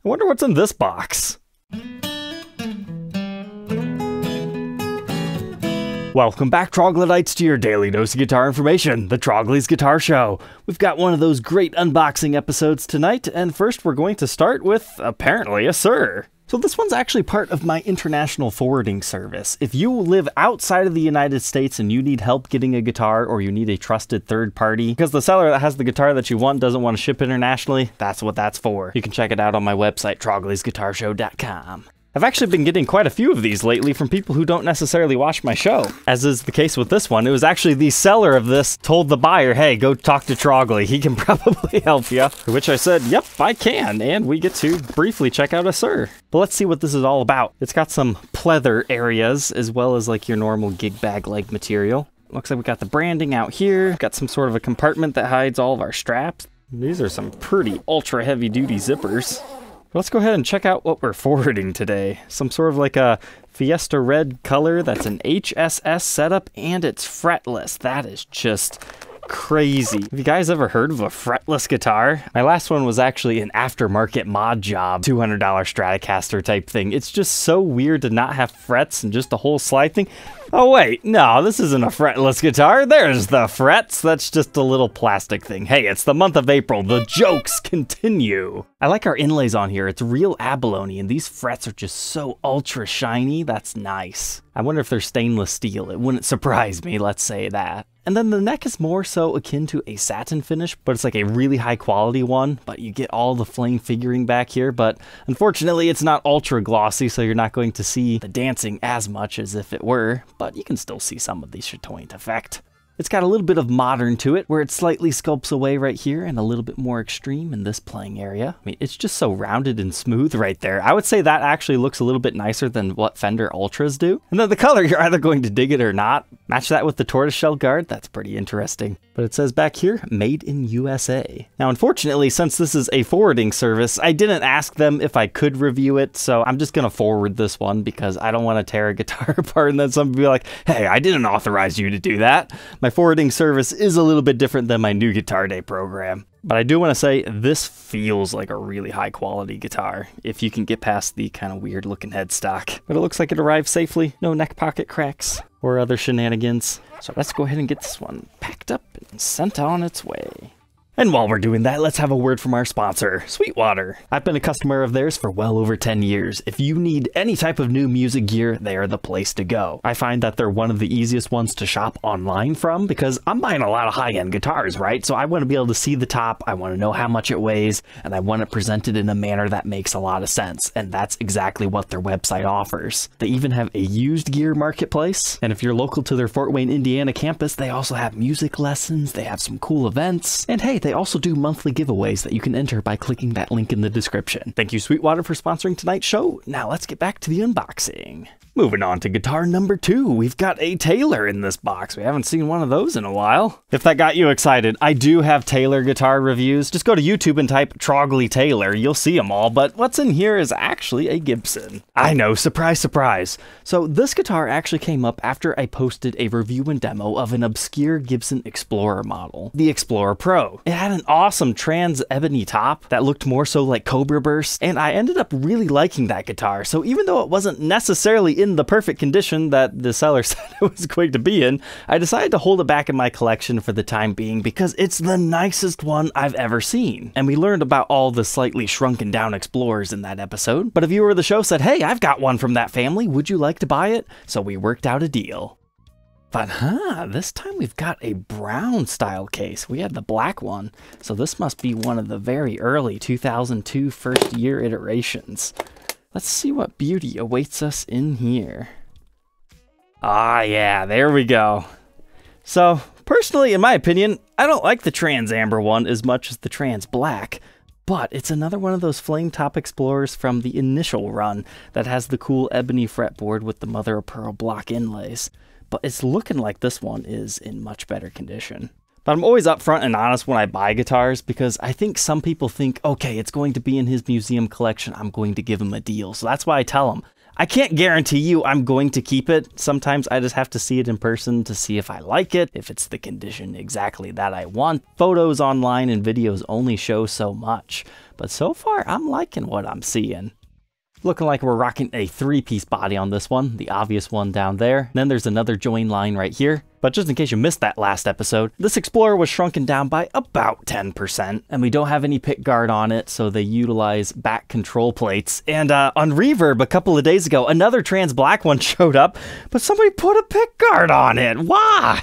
I wonder what's in this box. Welcome back, troglodytes, to your daily dose of guitar information, the Trogly's Guitar Show. We've got one of those great unboxing episodes tonight, and first we're going to start with, apparently, a Suhr. So this one's actually part of my international forwarding service. If you live outside of the United States and you need help getting a guitar, or you need a trusted third party, because the seller that has the guitar that you want doesn't want to ship internationally, that's what that's for. You can check it out on my website, troglysguitarshow.com. I've actually been getting quite a few of these lately from people who don't necessarily watch my show. As is the case with this one, it was actually the seller of this told the buyer, hey, go talk to Trogly, he can probably help you. To which I said, yep, I can, and we get to briefly check out a Suhr. But let's see what this is all about. It's got some pleather areas, as well as like your normal gig bag-like material. Looks like we got the branding out here, got some sort of a compartment that hides all of our straps. These are some pretty ultra heavy-duty zippers. Let's go ahead and check out what we're forwarding today. Some sort of like a Fiesta red color that's an HSS setup, and it's fretless. That is just crazy. Have you guys ever heard of a fretless guitar? My last one was actually an aftermarket mod job, $200 Stratocaster type thing. It's just so weird to not have frets and just a whole slide thing. Oh wait, no, this isn't a fretless guitar. There's the frets. That's just a little plastic thing. Hey, it's the month of April. The jokes continue. I like our inlays on here. It's real abalone, and these frets are just so ultra shiny. That's nice. I wonder if they're stainless steel. It wouldn't surprise me, let's say that. And then the neck is more so akin to a satin finish, but it's like a really high quality one, but you get all the flame figuring back here, but unfortunately it's not ultra glossy, so you're not going to see the dancing as much as if it were, but you can still see some of the chatoyant effect. It's got a little bit of modern to it, where it slightly sculpts away right here and a little bit more extreme in this playing area. I mean, it's just so rounded and smooth right there. I would say that actually looks a little bit nicer than what Fender Ultras do. And then the color, you're either going to dig it or not. Match that with the tortoiseshell guard, that's pretty interesting. But it says back here, made in USA. Now, unfortunately, since this is a forwarding service, I didn't ask them if I could review it, so I'm just gonna forward this one because I don't want to tear a guitar apart and then somebody be like, hey, I didn't authorize you to do that. My forwarding service is a little bit different than my new Guitar Day program. But I do want to say this feels like a really high quality guitar, if you can get past the kind of weird looking headstock. But it looks like it arrived safely, no neck pocket cracks or other shenanigans. So let's go ahead and get this one packed up and sent on its way. And while we're doing that, let's have a word from our sponsor, Sweetwater. I've been a customer of theirs for well over 10 years. If you need any type of new music gear, they are the place to go. I find that they're one of the easiest ones to shop online from because I'm buying a lot of high-end guitars, right? So I want to be able to see the top, I want to know how much it weighs, and I want it presented in a manner that makes a lot of sense. And that's exactly what their website offers. They even have a used gear marketplace. And if you're local to their Fort Wayne, Indiana campus, they also have music lessons, they have some cool events, and hey, they also do monthly giveaways that you can enter by clicking that link in the description. Thank you, Sweetwater, for sponsoring tonight's show. Now let's get back to the unboxing. Moving on to guitar number 2, we've got a Taylor in this box. We haven't seen one of those in a while. If that got you excited, I do have Taylor guitar reviews. Just go to YouTube and type Trogly Taylor. You'll see them all, but what's in here is actually a Gibson. I know, surprise, surprise. So this guitar actually came up after I posted a review and demo of an obscure Gibson Explorer model, the Explorer Pro. It had an awesome trans ebony top that looked more so like Cobra Burst, and I ended up really liking that guitar. So even though it wasn't necessarily in the perfect condition that the seller said it was going to be in, I decided to hold it back in my collection for the time being because it's the nicest one I've ever seen. And we learned about all the slightly shrunken down Explorers in that episode, but a viewer of the show said, hey, I've got one from that family, would you like to buy it? So we worked out a deal. But this time we've got a brown style case. We had the black one, so this must be one of the very early 2002 first year iterations. Let's see what beauty awaits us in here. Ah, yeah, there we go. So, personally, in my opinion, I don't like the trans amber one as much as the trans black, but it's another one of those flame top Explorers from the initial run that has the cool ebony fretboard with the mother of pearl block inlays. But it's looking like this one is in much better condition. But I'm always upfront and honest when I buy guitars because I think some people think, okay, it's going to be in his museum collection, I'm going to give him a deal. So that's why I tell them, I can't guarantee you I'm going to keep it. Sometimes I just have to see it in person to see if I like it, if it's the condition exactly that I want. Photos online and videos only show so much, but so far I'm liking what I'm seeing. Looking like we're rocking a 3-piece body on this one, the obvious one down there. Then there's another join line right here. But just in case you missed that last episode, this Explorer was shrunken down by about 10%, and we don't have any pick guard on it, so they utilize back control plates. And on Reverb a couple of days ago, another trans black one showed up, but somebody put a pick guard on it. Why?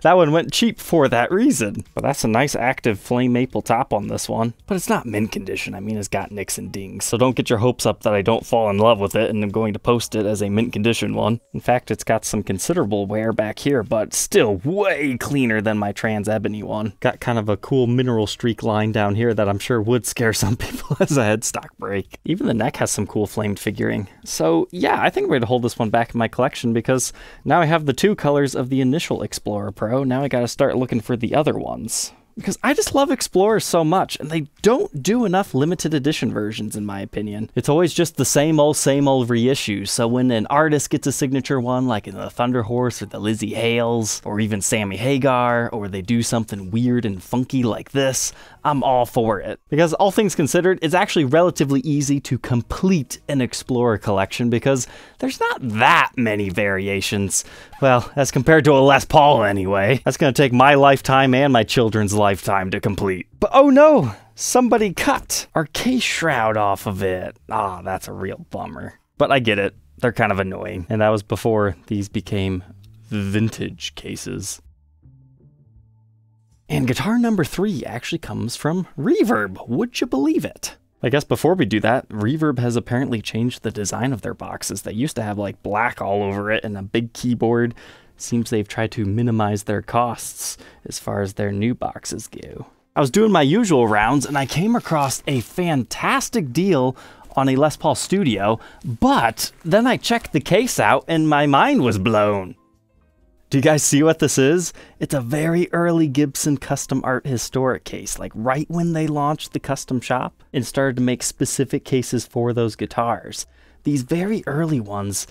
That one went cheap for that reason. But that's a nice active flame maple top on this one. But it's not mint condition. I mean, it's got nicks and dings, so don't get your hopes up that I don't fall in love with it and I'm going to post it as a mint condition one. In fact, it's got some considerable wear back here, but still way cleaner than my trans Ebony one. Got kind of a cool mineral streak line down here that I'm sure would scare some people as a headstock break. Even the neck has some cool flamed figuring. So yeah, I think I'm going to hold this one back in my collection because now I have the 2 colors of the initial Explorer Pro. Now I got to start looking for the other ones. Because I just love Explorers so much, and they don't do enough limited edition versions, in my opinion. It's always just the same old reissues, so when an artist gets a signature one, like in the Thunderhorse or the Lzzy Hales, or even Sammy Hagar, or they do something weird and funky like this, I'm all for it. Because all things considered, it's actually relatively easy to complete an Explorer collection because there's not that many variations. Well, as compared to a Les Paul anyway. That's gonna take my lifetime and my children's lifetime to complete. But oh no, somebody cut our case shroud off of it. Ah, that's a real bummer. But I get it, they're kind of annoying. And that was before these became vintage cases. And guitar number 3 actually comes from Reverb, would you believe it? I guess before we do that, Reverb has apparently changed the design of their boxes. They used to have like black all over it and a big keyboard. Seems they've tried to minimize their costs as far as their new boxes go. I was doing my usual rounds and I came across a fantastic deal on a Les Paul Studio, but then I checked the case out and my mind was blown. Do you guys see what this is? It's a very early Gibson custom art historic case, like right when they launched the custom shop and started to make specific cases for those guitars. These very early ones,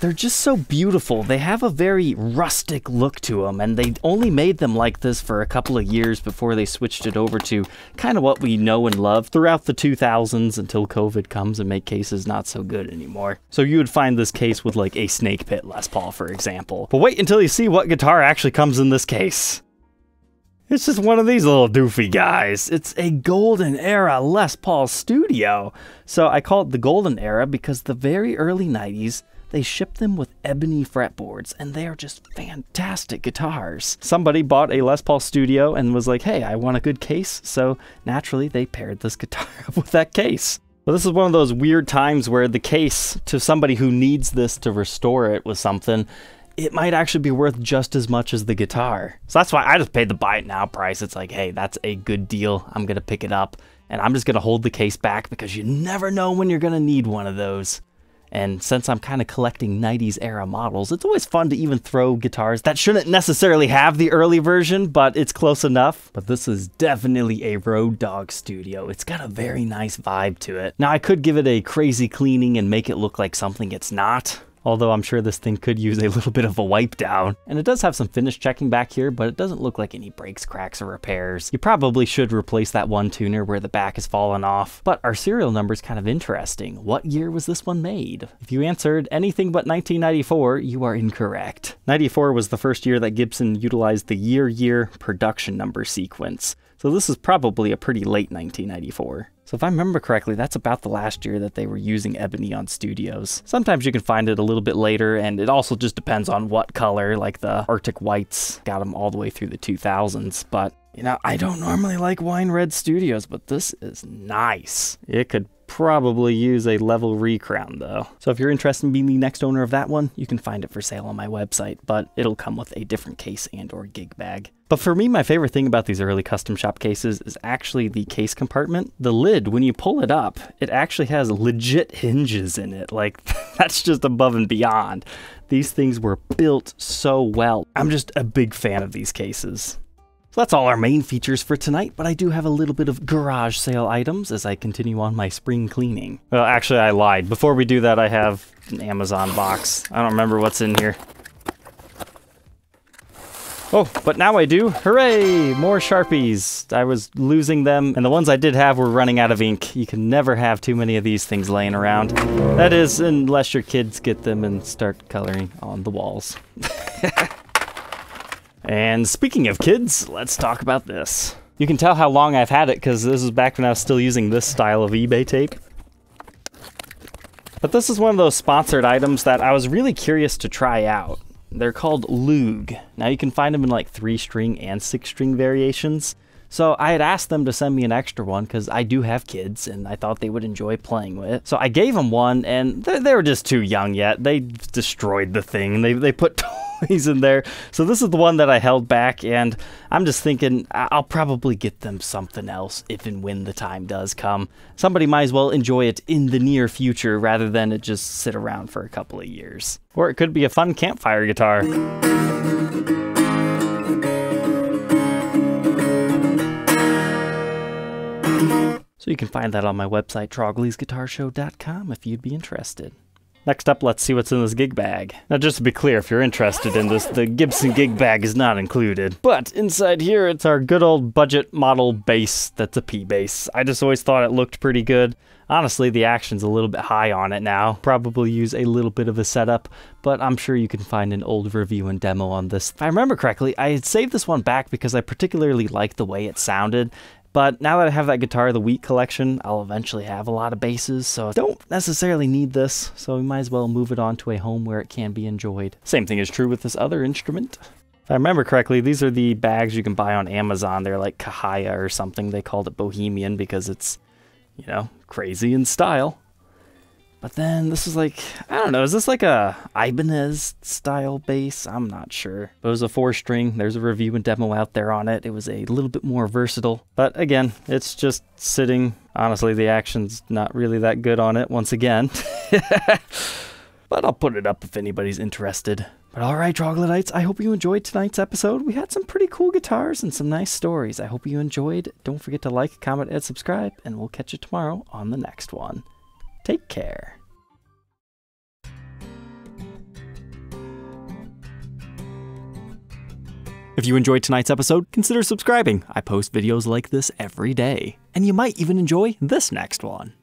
they're just so beautiful. They have a very rustic look to them, and they only made them like this for a couple of years before they switched it over to kind of what we know and love throughout the 2000s until COVID comes and make cases not so good anymore. So you would find this case with like a SNAKEPIT Les Paul, for example. But wait until you see what guitar actually comes in this case. It's just one of these little doofy guys. It's a golden era Les Paul Studio. So I call it the golden era because the very early 90s, they shipped them with ebony fretboards, and they are just fantastic guitars. Somebody bought a Les Paul Studio and was like, hey, I want a good case, so naturally they paired this guitar up with that case. Well, this is one of those weird times where the case, to somebody who needs this to restore it with something, it might actually be worth just as much as the guitar. So that's why I just paid the buy it now price. It's like, hey, that's a good deal. I'm gonna pick it up, and I'm just gonna hold the case back because you never know when you're gonna need one of those. And since I'm kind of collecting 90s era models, it's always fun to even throw guitars that shouldn't necessarily have the early version, but it's close enough. But this is definitely a Road Dogg Studio. It's got a very nice vibe to it. Now I could give it a crazy cleaning and make it look like something it's not, although I'm sure this thing could use a little bit of a wipe down. And it does have some finish checking back here, but it doesn't look like any breaks, cracks, or repairs. You probably should replace that one tuner where the back has fallen off. But our serial number is kind of interesting. What year was this one made? If you answered anything but 1994, you are incorrect. 94 was the first year that Gibson utilized the year production number sequence. So this is probably a pretty late 1994. So if I remember correctly, that's about the last year that they were using ebony on studios. Sometimes you can find it a little bit later, and it also just depends on what color, like the Arctic Whites got them all the way through the 2000s. But, you know, I don't normally like wine red studios, but this is nice. It could probably use a level recrown though. So if you're interested in being the next owner of that one, you can find it for sale on my website, but it'll come with a different case and or gig bag. But for me, my favorite thing about these early custom shop cases is actually the case compartment. The lid, when you pull it up, it actually has legit hinges in it. Like, that's just above and beyond. These things were built so well. I'm just a big fan of these cases. So that's all our main features for tonight, but I do have a little bit of garage sale items as I continue on my spring cleaning. Well, actually I lied. Before we do that, I have an Amazon box. I don't remember what's in here. Oh, but now I do. Hooray! More Sharpies. I was losing them, and the ones I did have were running out of ink. You can never have too many of these things laying around. That is, unless your kids get them and start coloring on the walls. And speaking of kids, let's talk about this. You can tell how long I've had it because this is back when I was still using this style of eBay tape. But this is one of those sponsored items that I was really curious to try out. They're called Lzzy. Now you can find them in like 3-string and 6-string variations. So I had asked them to send me an extra one because I do have kids and I thought they would enjoy playing with it. So I gave them one and they were just too young yet. They destroyed the thing. They put toys in there. So this is the one that I held back, and I'm just thinking I'll probably get them something else if and when the time does come. Somebody might as well enjoy it in the near future rather than it just sit around for a couple of years. Or it could be a fun campfire guitar. So you can find that on my website, troglysguitarshow.com, if you'd be interested. Next up, let's see what's in this gig bag. Now, just to be clear, if you're interested in this, the Gibson gig bag is not included. But inside here, it's our good old budget model bass that's a P bass. I just always thought it looked pretty good. Honestly, the action's a little bit high on it now. Probably use a little bit of a setup, but I'm sure you can find an old review and demo on this. If I remember correctly, I had saved this one back because I particularly liked the way it sounded. But now that I have that Guitar of the Week collection, I'll eventually have a lot of basses, so I don't necessarily need this, so we might as well move it on to a home where it can be enjoyed. Same thing is true with this other instrument. If I remember correctly, these are the bags you can buy on Amazon. They're like Kahaya or something. They called it Bohemian because it's, you know, crazy in style. But then this is like, I don't know, is this like a Ibanez style bass? I'm not sure. But it was a 4-string. There's a review and demo out there on it. It was a little bit more versatile. But again, it's just sitting. Honestly, the action's not really that good on it once again. But I'll put it up if anybody's interested. But alright, Troglodytes, I hope you enjoyed tonight's episode. We had some pretty cool guitars and some nice stories. I hope you enjoyed. Don't forget to like, comment, and subscribe, and we'll catch you tomorrow on the next one. Take care. If you enjoyed tonight's episode, consider subscribing. I post videos like this every day. And you might even enjoy this next one.